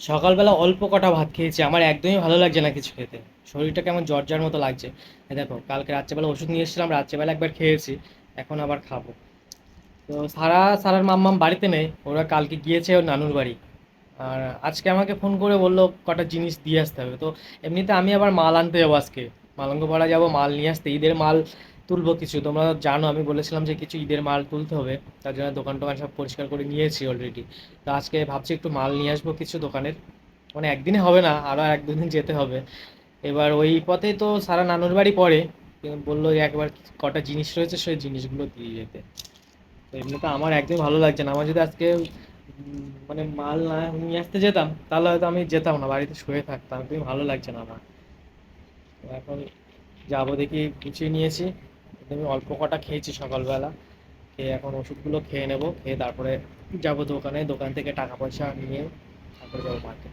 সকালবেলা অল্প কটা ভাত খেয়েছি, আমার একদমই ভালো লাগছে না কিছু খেতে। শরীরটা কেমন জ্বর জ্বর মতো লাগছে। এই দেখো, কালকে রাত্রেবেলা ওষুধ নিয়ে এসেছিলাম, রাত্রেবেলা একবার খেয়েছি, এখন আবার খাবো। তো সারার মাম্মাম বাড়িতে নেই, ওরা কালকে গিয়েছে ওর নানুর বাড়ি। আর আজকে আমাকে ফোন করে বললো কটা জিনিস দিয়ে আসতে হবে। তো এমনিতে আমি আবার মাল আনতে যাবো আজকে, মালঙ্গপাড়া যাবো মাল নিয়ে আসতে, ঈদের মাল তুলবো কিছু। তোমরা জানো আমি বলেছিলাম যে কিছু ঈদের মাল তুলতে হবে, তার জন্য দোকান টোকান সব পরিষ্কার করে নিয়েছি অলরেডি। তো আজকে ভাবছি একটু মাল নিয়ে আসবো কিছু দোকানের, মানে একদিনে হবে না, আরও এক দুদিন যেতে হবে। এবার ওই পথেই তো সারা নানুর বাড়ি পড়ে, কিন্তু বললো যে একবার কটা জিনিস রয়েছে সেই জিনিসগুলো দিয়ে যেতে। তো এমনিতে আমার একদমই ভালো লাগছে না, আমার যদি আজকে মানে মাল না নিয়ে আসতে যেতাম তাহলে হয়তো আমি যেতাম না, বাড়িতে শুয়ে থাকতাম, একদমই ভালো লাগছে না আমার। তো এখন যাবো দেখি, গুছিয়ে নিয়েছি, একদমই অল্প কটা খেয়েছি সকালবেলা, খেয়ে এখন ওষুধগুলো খেয়ে নেবো, খেয়ে তারপরে যাবো দোকানে, দোকান থেকে টাকা পয়সা নিয়ে তারপরে যাবো মার্কেটে।